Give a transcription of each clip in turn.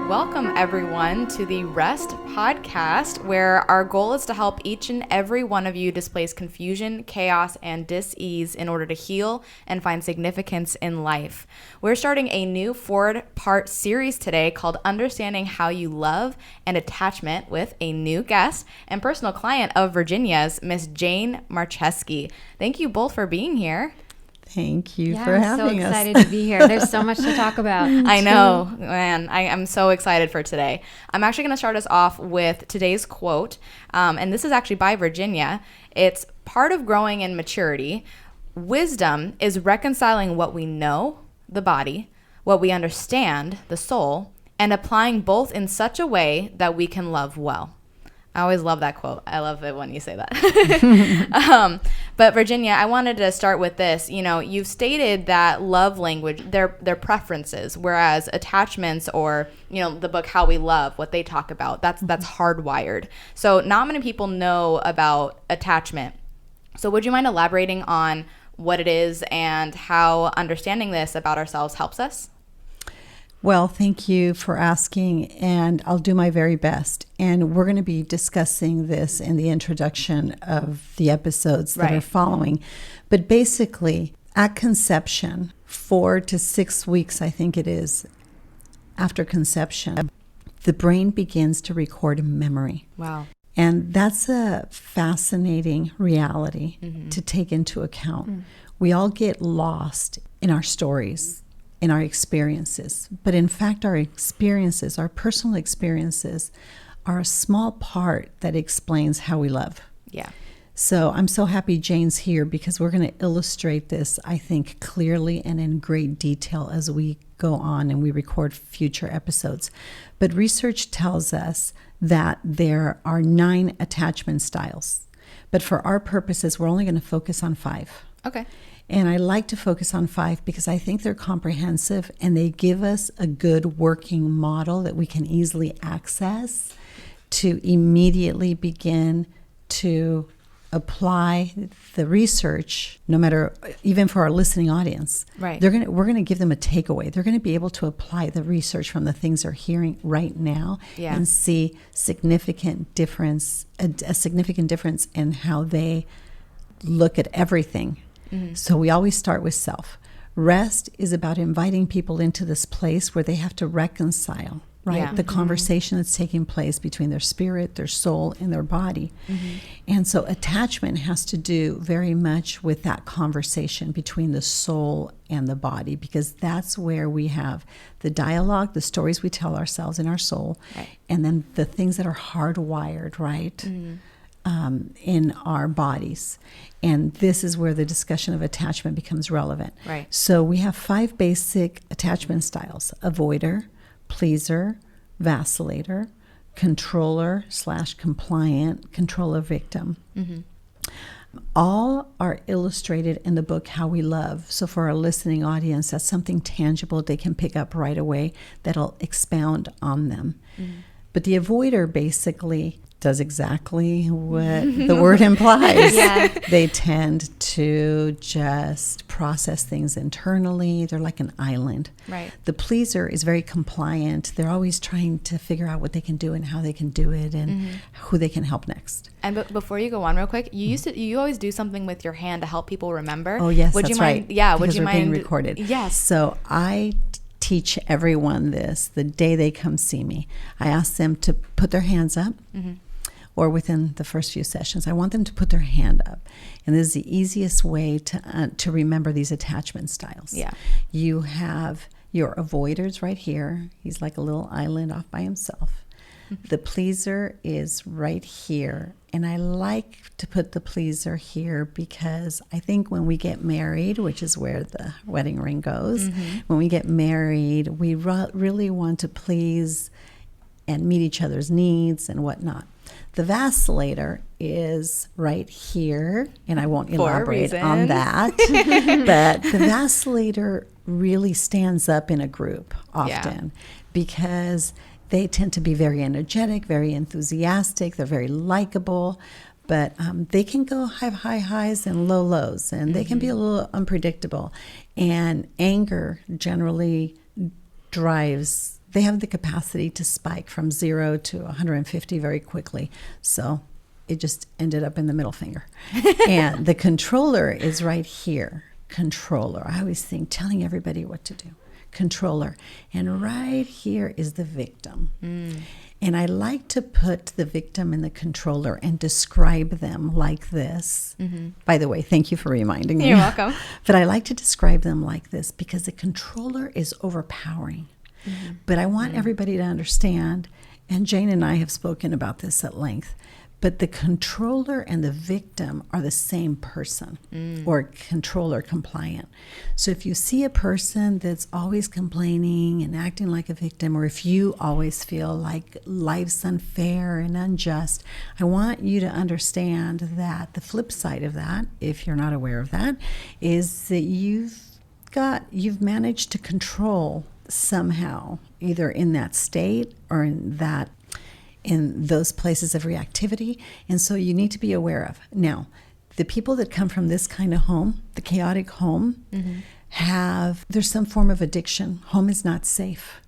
Welcome, everyone, to the R.E.S.T podcast, where our goal is to help each and every one of you displace confusion, chaos, and dis-ease in order to heal and find significance in life. We're starting a new 4-part series today called Understanding How You Love and Attachment with a new guest and personal client of Virginia's, Miss Jane Marczewski. Thank you both for being here. Thank you for having us. I'm so excited to be here. There's so much to talk about. I know, man. I'm so excited for today. I'm actually going to start us off with today's quote, and this is actually by Virginia. It's part of growing in maturity. Wisdom is reconciling what we know, the body, what we understand, the soul, and applying both in such a way that we can love well. I always love that quote. I love it when you say that. But Virginia, I wanted to start with this. You know, you've stated that love language, their preferences, whereas attachments or, you know, the book How We Love, what they talk about, that's hardwired. So not many people know about attachment. So would you mind elaborating on what it is and how understanding this about ourselves helps us? Well, thank you for asking, and I'll do my very best. And we're going to be discussing this in the introduction of the episodes that are following. But basically, at conception, 4 to 6 weeks, I think it is, after conception, the brain begins to record memory. Wow. And that's a fascinating reality to take into account. We all get lost in our stories, in our experiences. But in fact, our experiences, our personal experiences, are a small part that explains how we love. Yeah. So I'm so happy Jane's here because we're going to illustrate this, I think, clearly and in great detail as we go on and we record future episodes. But research tells us that there are 9 attachment styles. But for our purposes, we're only going to focus on 5. Okay. And I like to focus on 5 because I think they're comprehensive and they give us a good working model that we can easily access to immediately begin to apply the research, no matter, even for our listening audience. Right. We're going to give them a takeaway. They're going to be able to apply the research from the things they're hearing right now and see a significant difference in how they look at everything. So we always start with self. R.E.S.T is about inviting people into this place where they have to reconcile, the conversation that's taking place between their spirit, their soul, and their body. And so attachment has to do very much with that conversation between the soul and the body, because that's where we have the dialogue, the stories we tell ourselves in our soul, and then the things that are hardwired, in our bodies. And this is where the discussion of attachment becomes relevant. Right. So we have 5 basic attachment styles: avoider, pleaser, vacillator, controller/compliant, controller victim. All are illustrated in the book How We Love. So for our listening audience, that's something tangible they can pick up right away that'll expound on them. But the avoider basically does exactly what the word implies. They tend to just process things internally. They're like an island. Right. The pleaser is very compliant. They're always trying to figure out what they can do and how they can do it and who they can help next. And before you go on real quick, you always do something with your hand to help people remember. Oh, yes, would that's you mind, right. Yeah, would because you we're mind? being recorded. Yes. So I teach everyone this the day they come see me. I ask them to put their hands up. Or within the first few sessions, I want them to put their hand up. And this is the easiest way to remember these attachment styles. Yeah. You have your avoiders right here. He's like a little island off by himself. The pleaser is right here. And I like to put the pleaser here because I think when we get married, which is where the wedding ring goes, when we get married, we really want to please and meet each other's needs and whatnot. The vacillator is right here, and I won't elaborate on that. But the vacillator really stands up in a group often because they tend to be very energetic, very enthusiastic. They're very likable, but they can have high highs and low lows, and they can be a little unpredictable. And anger generally drives They have the capacity to spike from 0 to 150 very quickly. So it just ended up in the middle finger. And the controller is right here. Controller. I always think telling everybody what to do. Controller. And right here is the victim. And I like to put the victim and the controller and describe them like this. By the way, thank you for reminding me. You're welcome. But I like to describe them like this because the controller is overpowering. But I want everybody to understand, and Jane and I have spoken about this at length, but the controller and the victim are the same person, or controller compliant. So if you see a person that's always complaining and acting like a victim, or if you always feel like life's unfair and unjust, I want you to understand that the flip side of that, if you're not aware of that, is that you've managed to control somehow, either in that state or in those places of reactivity. And so you need to be aware of. Now, the people that come from this kind of home, the chaotic home, there's some form of addiction. Home is not safe.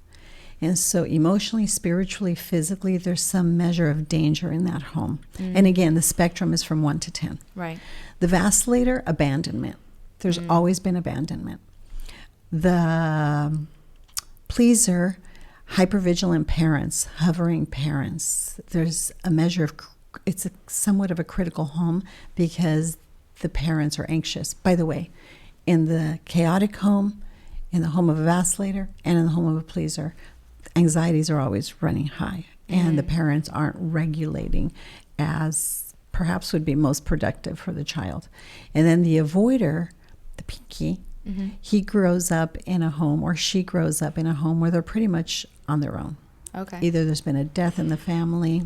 And so emotionally, spiritually, physically, there's some measure of danger in that home. And again, the spectrum is from 1 to 10. Right. The vacillator, abandonment. There's always been abandonment. The pleaser, hypervigilant parents, hovering parents. There's a measure of, it's somewhat of a critical home because the parents are anxious. By the way, in the chaotic home, in the home of a vacillator, and in the home of a pleaser, anxieties are always running high, and the parents aren't regulating as perhaps would be most productive for the child. And then the avoider, the pinky, he grows up in a home, or she grows up in a home where they're pretty much on their own. Okay. Either there's been a death in the family,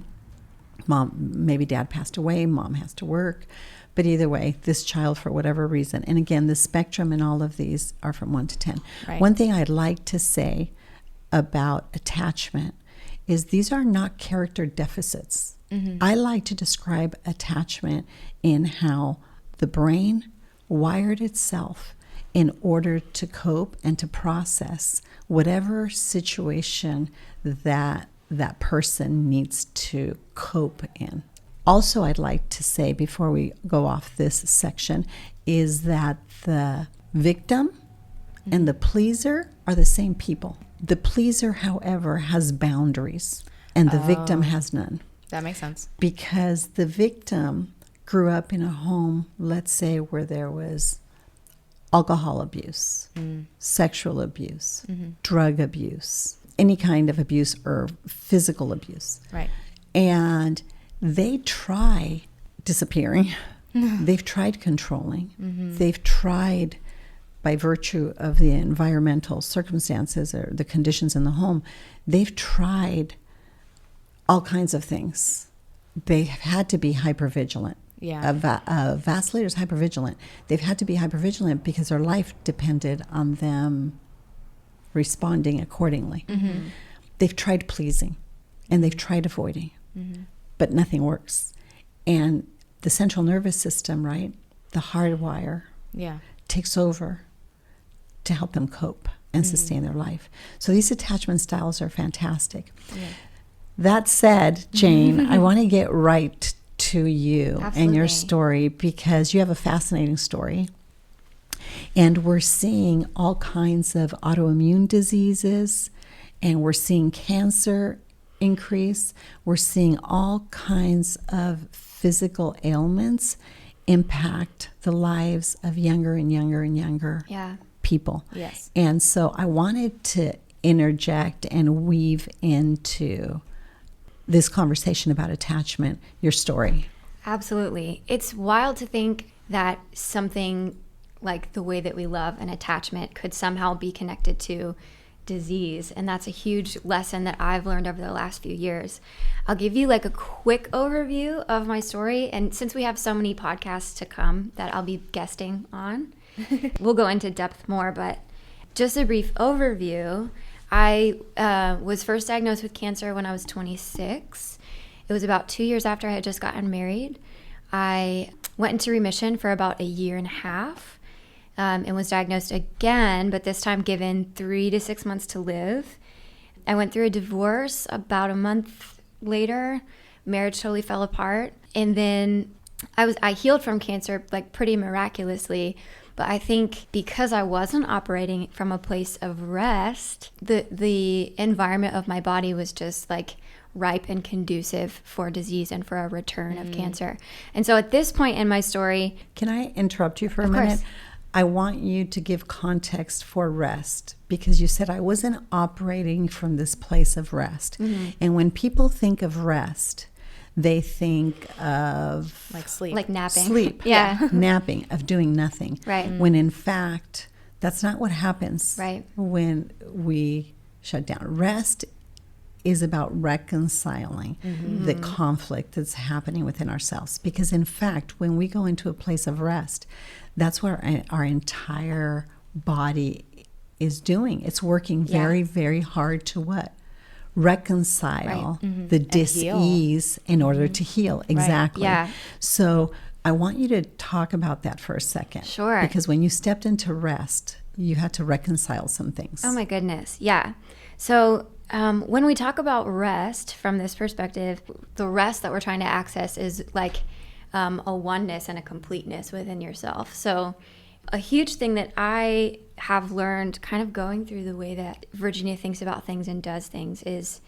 maybe dad passed away, mom has to work, but either way, this child, for whatever reason, and again, the spectrum in all of these are from 1 to 10. Right. One thing I'd like to say about attachment is these are not character deficits. I like to describe attachment in how the brain wired itself in order to cope and to process whatever situation that person needs to cope in. Also, I'd like to say before we go off this section is that the victim and the pleaser are the same people. The pleaser, however, has boundaries, and the victim has none. That makes sense. Because the victim grew up in a home, let's say, where there was alcohol abuse, sexual abuse, drug abuse, any kind of abuse or physical abuse. Right. And they try disappearing. They've tried controlling. They've tried, by virtue of the environmental circumstances or the conditions in the home, they've tried all kinds of things. They have had to be hypervigilant. Yeah. A vacillator is hypervigilant. They've had to be hypervigilant because their life depended on them responding accordingly. They've tried pleasing and they've tried avoiding, but nothing works. And the central nervous system, right, the hardwire, takes over to help them cope and sustain their life. So these attachment styles are fantastic. That said, Jane, I want to get right to you and your story, because you have a fascinating story. And we're seeing all kinds of autoimmune diseases, and we're seeing cancer increase. We're seeing all kinds of physical ailments impact the lives of younger and younger and younger people. Yes. And so I wanted to interject and weave into this conversation about attachment, your story. Absolutely. It's wild to think that something like the way that we love and attachment could somehow be connected to disease. And that's a huge lesson that I've learned over the last few years. I'll give you like a quick overview of my story. And since we have so many podcasts to come that I'll be guesting on, we'll go into depth more. But just a brief overview. I was first diagnosed with cancer when I was 26. It was about 2 years after I had just gotten married. I went into remission for about a year and a half and was diagnosed again, but this time given 3 to 6 months to live. I went through a divorce about a month later. Marriage totally fell apart. And then I healed from cancer like pretty miraculously. But I think because I wasn't operating from a place of rest, the environment of my body was just like ripe and conducive for disease and for a return of cancer. And so at this point in my story... Can I interrupt you for a Of minute? course. I want you to give context for rest, because you said I wasn't operating from this place of rest. And when people think of rest, they think of Like sleep. Like napping. sleep, Yeah. napping, of doing nothing. Right. When in fact, that's not what happens Right. when we shut down. Rest is about reconciling the conflict that's happening within ourselves. Because in fact, when we go into a place of rest, that's where our entire body is doing. It's working very, very hard to what? Reconcile the dis-ease in order to heal. Exactly. Yeah. So I want you to talk about that for a second. Sure. Because when you stepped into rest, you had to reconcile some things. Oh my goodness. Yeah. So when we talk about rest from this perspective, the rest that we're trying to access is like a oneness and a completeness within yourself. So a huge thing that I have learned kind of going through the way that Virginia thinks about things and does things is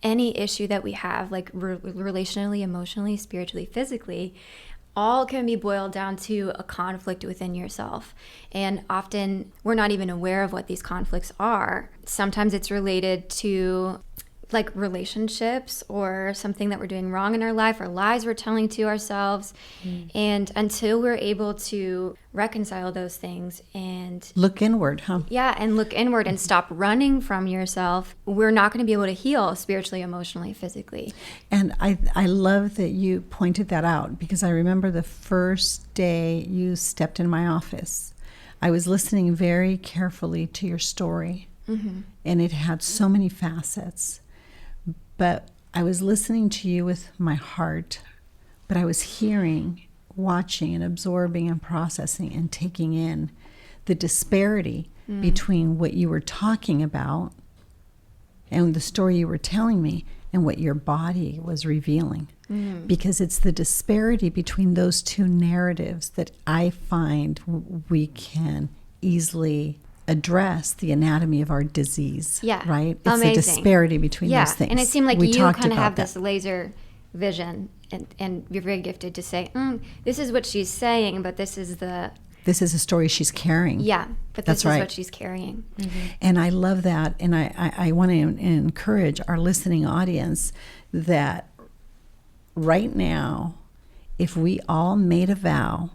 any issue that we have, like relationally, emotionally, spiritually, physically, all can be boiled down to a conflict within yourself. And often we're not even aware of what these conflicts are. Sometimes it's related to like relationships or something that we're doing wrong in our life or lies we're telling to ourselves. And until we're able to reconcile those things and Look inward, huh? and look inward and stop running from yourself, we're not going to be able to heal spiritually, emotionally, physically. And I love that you pointed that out, because I remember the first day you stepped in my office, I was listening very carefully to your story, and it had so many facets. But I was listening to you with my heart, but I was hearing, watching, and absorbing and processing and taking in the disparity between what you were talking about and the story you were telling me and what your body was revealing. Because it's the disparity between those two narratives that I find we can easily address the anatomy of our disease. Yeah. Right? It's Amazing. the disparity between those things. And it seemed like We you talked kind of about have that. this laser vision, and you're very gifted to say, this is what she's saying, but this is the... This is a story she's carrying. Yeah, but That's this is right. what she's carrying. And I love that. And I want to encourage our listening audience that right now, if we all made a vow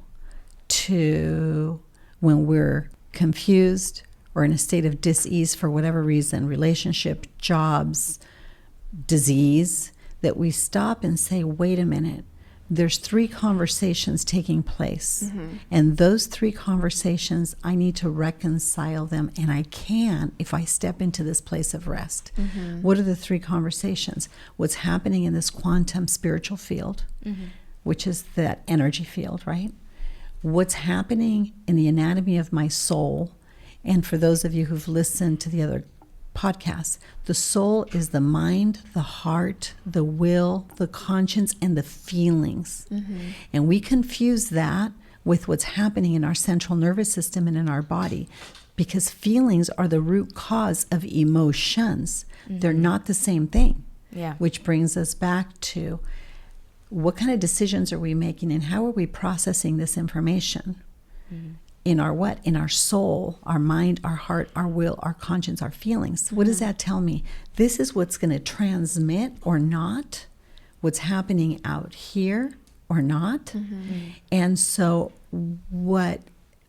to, when we're confused or in a state of dis-ease for whatever reason, relationship, jobs, disease, that we stop and say, wait a minute, there's 3 conversations taking place. And those 3 conversations, I need to reconcile them. And I can if I step into this place of rest. What are the 3 conversations? What's happening in this quantum spiritual field, which is that energy field, right? What's happening in the anatomy of my soul. And for those of you who've listened to the other podcasts, the soul is the mind, the heart, the will, the conscience, and the feelings. And we confuse that with what's happening in our central nervous system and in our body, because feelings are the root cause of emotions. They're not the same thing. Yeah. Which brings us back to what kind of decisions are we making and how are we processing this information in our what? In our soul, our mind, our heart, our will, our conscience, our feelings. What does that tell me? This is what's going to transmit or not, what's happening out here or not. And so what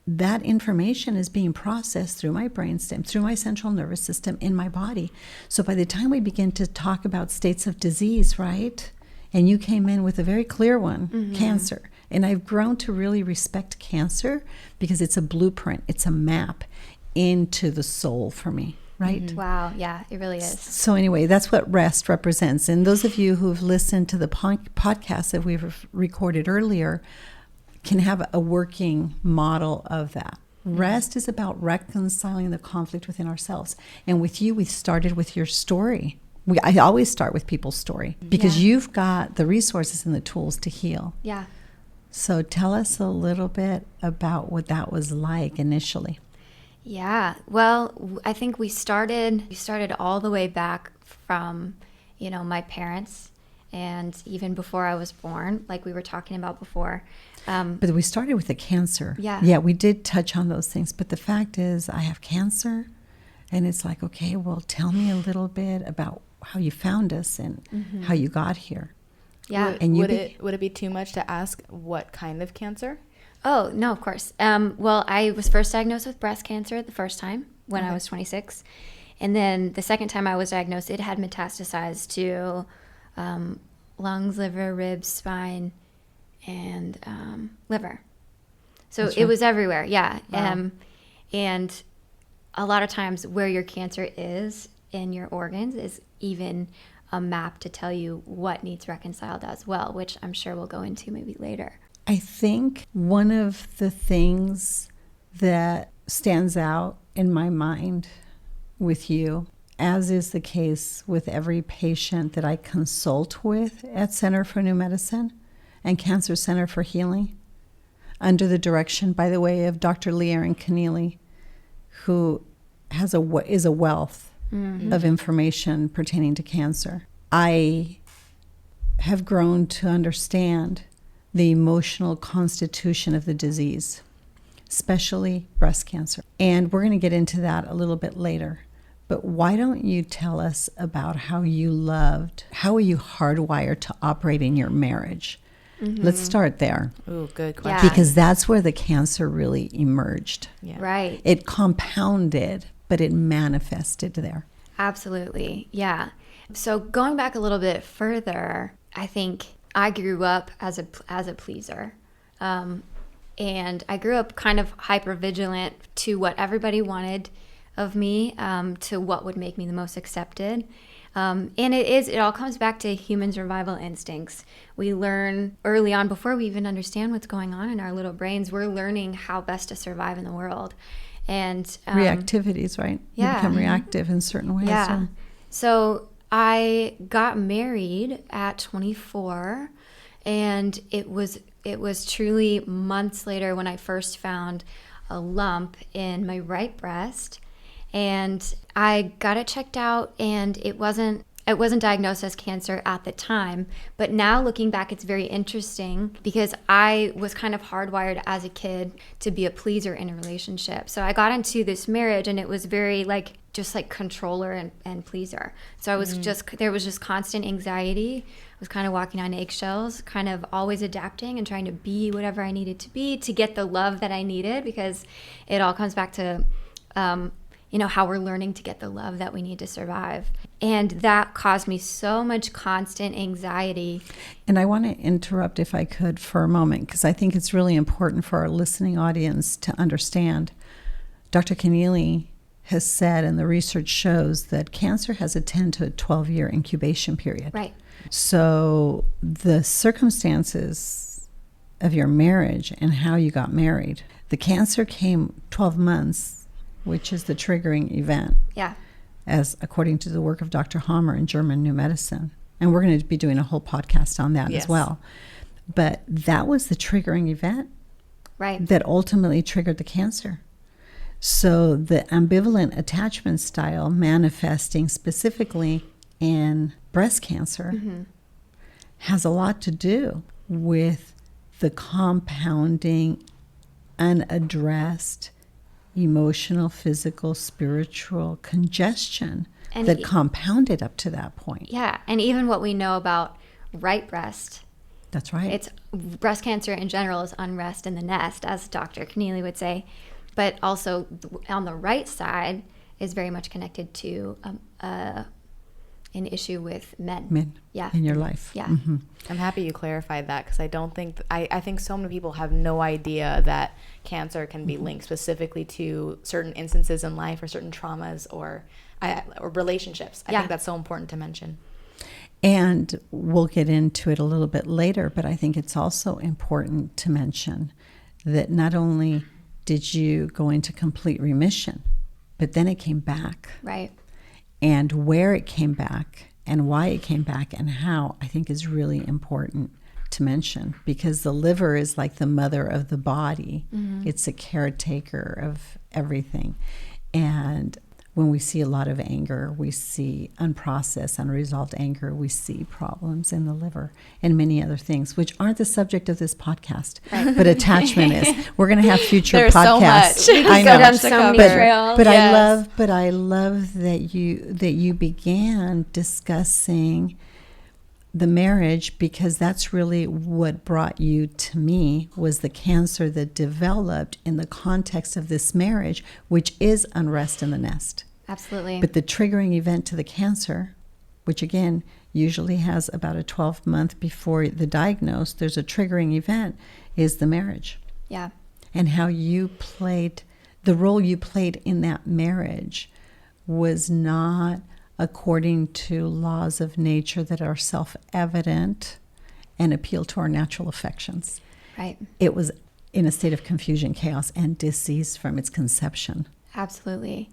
that information is being processed through my brainstem, through my central nervous system in my body. So by the time we begin to talk about states of disease, right? And you came in with a very clear one, cancer. And I've grown to really respect cancer because it's a blueprint, it's a map into the soul for me, right? Wow, yeah, it really is. So anyway, that's what rest represents. And those of you who've listened to the podcasts that we've recorded earlier can have a working model of that. Rest is about reconciling the conflict within ourselves. And with you, we started with your story. I always start with people's story because you've got the resources and the tools to heal. Yeah. So tell us a little bit about what that was like initially. Yeah. Well, I think we started all the way back from, my parents, and even before I was born, like we were talking about before. But we started with the cancer. Yeah. Yeah, we did touch on those things. But the fact is, I have cancer. And it's like, okay, well, tell me a little bit about how you found us and how you got here. Yeah. Would it be too much to ask what kind of cancer? Oh, no, of course. Well, I was first diagnosed with breast cancer the first time when I was 26. And then the second time I was diagnosed, it had metastasized to lungs, liver, ribs, spine, and liver. So it was everywhere, yeah. Wow. And a lot of times where your cancer is in your organs is even a map to tell you what needs reconciled as well, which I'm sure we'll go into maybe later. I think one of the things that stands out in my mind with you, as is the case with every patient that I consult with at Center for New Medicine and Cancer Center for Healing, under the direction, by the way, of Dr. Lee Aaron Keneally, who is a wealth of information pertaining to cancer. I have grown to understand the emotional constitution of the disease, especially breast cancer. And we're going to get into that a little bit later. But why don't you tell us about how you were you hardwired to operate in your marriage? Let's start there. Ooh, good Yeah. question. Because that's where the cancer really emerged. Yeah. Right. It compounded, but it manifested there. Absolutely. Yeah. So going back a little bit further, I think I grew up as a pleaser. And I grew up kind of hyper vigilant to what everybody wanted of me, to what would make me the most accepted. And it all comes back to human survival instincts. We learn early on, before we even understand what's going on in our little brains, we're learning how best to survive in the world. And Reactivities, right? yeah. You become reactive in certain ways. yeah. So I got married at 24, and it was truly months later when I first found a lump in my right breast. And I got it checked out, and it wasn't diagnosed as cancer at the time. But now looking back, it's very interesting because I was kind of hardwired as a kid to be a pleaser in a relationship. So I got into this marriage, and it was very just like controller and pleaser. So I was there was just constant anxiety. I was kind of walking on eggshells, kind of always adapting and trying to be whatever I needed to be to get the love that I needed, because it all comes back to how we're learning to get the love that we need to survive. And that caused me so much constant anxiety. And I want to interrupt, if I could, for a moment, because I think it's really important for our listening audience to understand. Dr. Keneally has said, and the research shows, that cancer has a 10 to 12-year incubation period. Right. So the circumstances of your marriage and how you got married, the cancer came 12 months, which is the triggering event. Yeah. As according to the work of Dr. Hammer in German New Medicine. And we're going to be doing a whole podcast on that as well. But that was the triggering event that ultimately triggered the cancer. So the ambivalent attachment style manifesting specifically in breast cancer has a lot to do with the compounding, unaddressed emotional, physical, spiritual congestion that compounded up to that point. Yeah, and even what we know about right breast. That's right. It's breast cancer in general is unrest in the nest, as Dr. Keneally would say. But also on the right side is very much connected to an issue with men. Yeah. In your life. Yeah. Mm-hmm. I'm happy you clarified that, because I don't think I think so many people have no idea that cancer can be linked specifically to certain instances in life or certain traumas or relationships. I think that's so important to mention. And we'll get into it a little bit later, but I think it's also important to mention that not only did you go into complete remission? But then it came back. Right. And where it came back and why it came back and how, I think is really important to mention, because the liver is like the mother of the body. It's a caretaker of everything. And when we see a lot of anger, we see unprocessed, unresolved anger, we see problems in the liver and many other things, which aren't the subject of this podcast, but attachment is. We're going to have future There's podcasts. So much. I Go know. down so many trails. But Yes. I love that you began discussing the marriage, because that's really what brought you to me, was the cancer that developed in the context of this marriage, which is unrest in the nest. Absolutely. But the triggering event to the cancer, which again usually has about a 12-month before the diagnosis, there's a triggering event, is the marriage. Yeah. And how you played, the role you played in that marriage was not according to laws of nature that are self-evident and appeal to our natural affections. Right. It was in a state of confusion, chaos, and disease from its conception. Absolutely.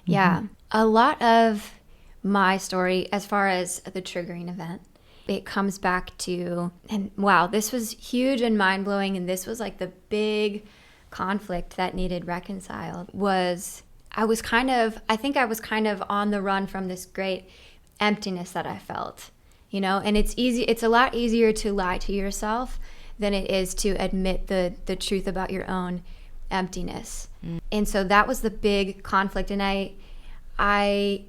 Yeah. A lot of my story, as far as the triggering event, it comes back to, and wow, this was huge and mind-blowing, and this was like the big conflict that needed reconciled, was I think I was kind of on the run from this great emptiness that I felt, you know, and it's a lot easier to lie to yourself than it is to admit the truth about your own emptiness. And so that was the big conflict. And I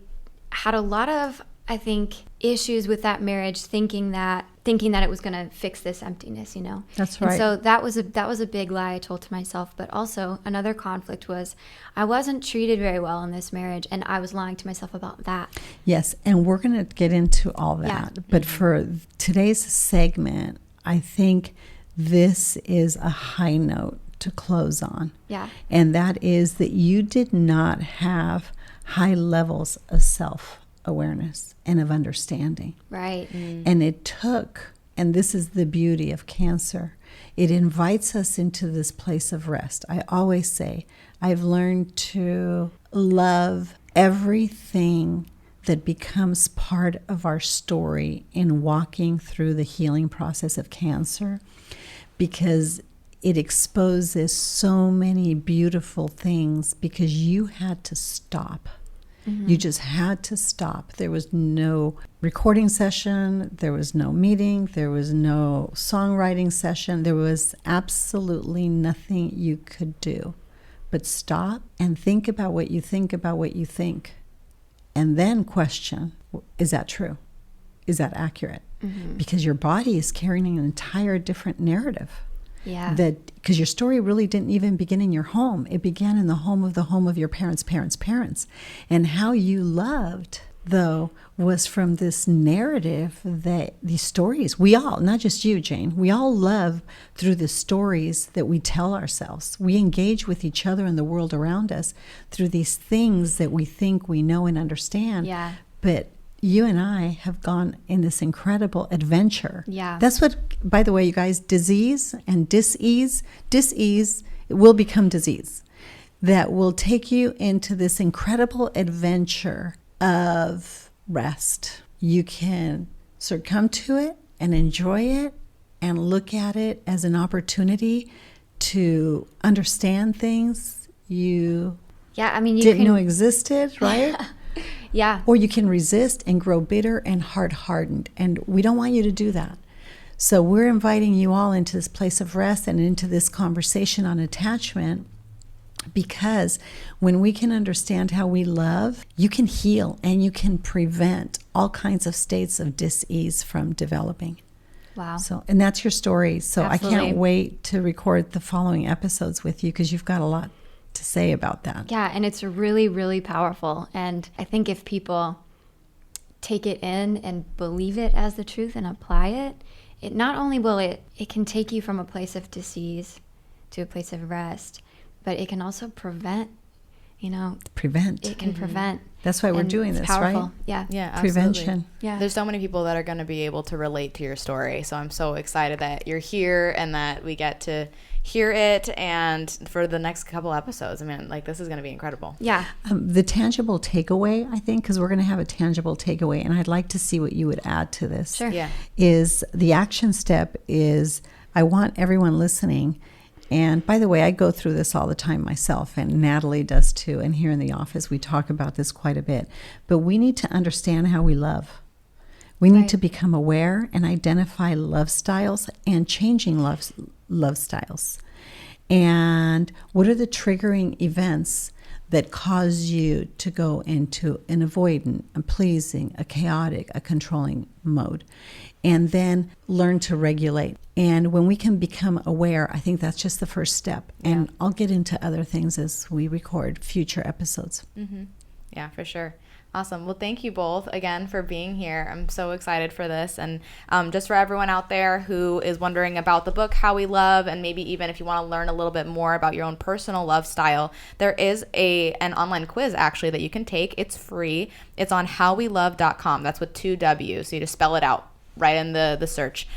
had a lot of, I think, issues with that marriage, thinking that it was going to fix this emptiness, you know. That's right. And so that was a big lie I told to myself. But also another conflict was I wasn't treated very well in this marriage, and I was lying to myself about that. Yes, and we're going to get into all that. Yeah. But for today's segment, I think this is a high note to close on. Yeah. And that is that you did not have high levels of self-awareness and of understanding. Right. And it took, and this is the beauty of cancer, it invites us into this place of rest. I always say, I've learned to love everything that becomes part of our story in walking through the healing process of cancer, because it exposes so many beautiful things, because you had to stop. You just had to stop. There was no recording session. There was no meeting. There was no songwriting session. There was absolutely nothing you could do but stop and think about what you think about what you think. And then question, is that true? Is that accurate? Because your body is carrying an entire different narrative. Yeah. That because your story really didn't even begin in your home. It began in the home of your parents' parents. And how you loved, though, was from this narrative that these stories, we all, not just you, Jane, we all love through the stories that we tell ourselves. We engage with each other and the world around us through these things that we think we know and understand. Yeah. But you and I have gone in this incredible adventure. Yeah. That's what, by the way, you guys, disease and dis-ease will become disease. That will take you into this incredible adventure of rest. You can succumb to it and enjoy it and look at it as an opportunity to understand things you didn't know existed, right? Yeah. Or you can resist and grow bitter and hard-hardened. And we don't want you to do that. So we're inviting you all into this place of rest and into this conversation on attachment, because when we can understand how we love, you can heal and you can prevent all kinds of states of dis-ease from developing. Wow. So, and that's your story. So Absolutely. I can't wait to record the following episodes with you, because you've got a lot to say about that. Yeah, and it's really, really powerful. And I think if people take it in and believe it as the truth and apply it, it not only will it can take you from a place of disease to a place of rest, but it can also prevent, Prevent. it can prevent. That's why we're And doing it's this, powerful. right? Yeah. Yeah, absolutely. Prevention. Yeah. There's so many people that are going to be able to relate to your story. So I'm so excited that you're here and that we get to hear it and for the next couple episodes. I mean, like, this is going to be incredible. Yeah. The tangible takeaway, I think, because we're going to have a tangible takeaway, and I'd like to see what you would add to this. Sure. Yeah. Is the action step is I want everyone listening. And by the way, I go through this all the time myself, and Natalie does too. And here in the office, we talk about this quite a bit. But we need to understand how we love. We need to become aware and identify love styles and changing love styles. And what are the triggering events that cause you to go into an avoidant, a pleasing, a chaotic, a controlling mode? And then learn to regulate. And when we can become aware, I think that's just the first step. And I'll get into other things as we record future episodes. Mm-hmm. Yeah, for sure. Awesome. Well, thank you both again for being here. I'm so excited for this. And just for everyone out there who is wondering about the book, How We Love, and maybe even if you want to learn a little bit more about your own personal love style, there is an online quiz actually that you can take. It's free. It's on howwelove.com. That's with 2 W's. So you just spell it out right in the search.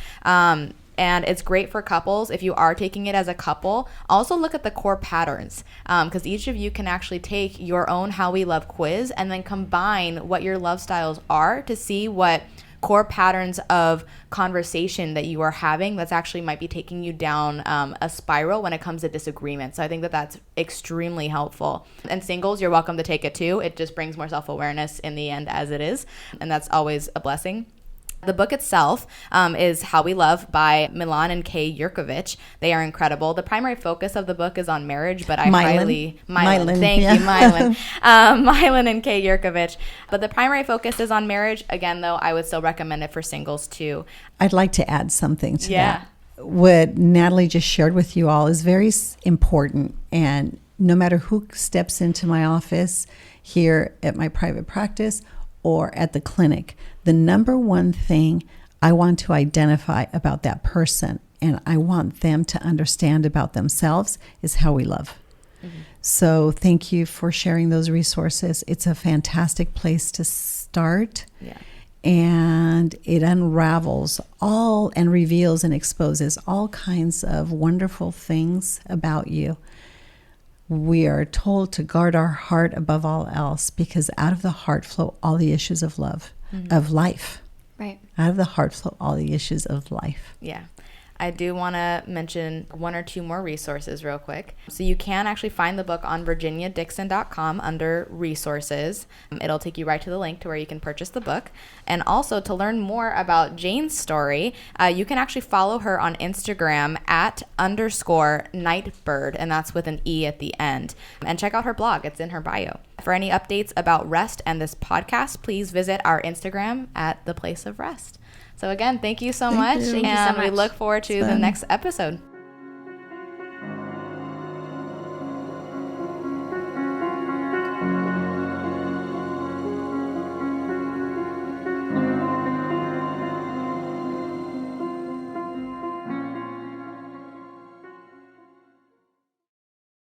And it's great for couples. If you are taking it as a couple, also look at the core patterns, because each of you can actually take your own How We Love quiz and then combine what your love styles are to see what core patterns of conversation that you are having that's actually might be taking you down a spiral when it comes to disagreement. So I think that that's extremely helpful. And singles, you're welcome to take it too. It just brings more self-awareness in the end as it is. And that's always a blessing. The book itself is How We Love by Milan and Kay Yurkovich. They are incredible. The primary focus of the book is on marriage, but Mylan. Thank you, Mylan. Mylan and Kay Yurkovich. But the primary focus is on marriage. Again, though, I would still recommend it for singles too. I'd like to add something to that. What Natalie just shared with you all is very important. And no matter who steps into my office here at my private practice or at the clinic, the number one thing I want to identify about that person and I want them to understand about themselves is how we love. Mm-hmm. So thank you for sharing those resources. It's a fantastic place to start. Yeah. And it unravels all and reveals and exposes all kinds of wonderful things about you. We are told to guard our heart above all else because out of the heart flow all the issues of love, of life. Right. Out of the heart flow all the issues of life. Yeah. I do want to mention 1 or 2 more resources real quick. So you can actually find the book on virginiadixon.com under resources. It'll take you right to the link to where you can purchase the book. And also to learn more about Jane's story, you can actually follow her on Instagram at _Nightbirde, and that's with an E at the end. And check out her blog. It's in her bio. For any updates about R.E.S.T and this podcast, please visit our Instagram at The Place of R.E.S.T. So again, thank you so much. Thank you so much. We look forward to the next episode.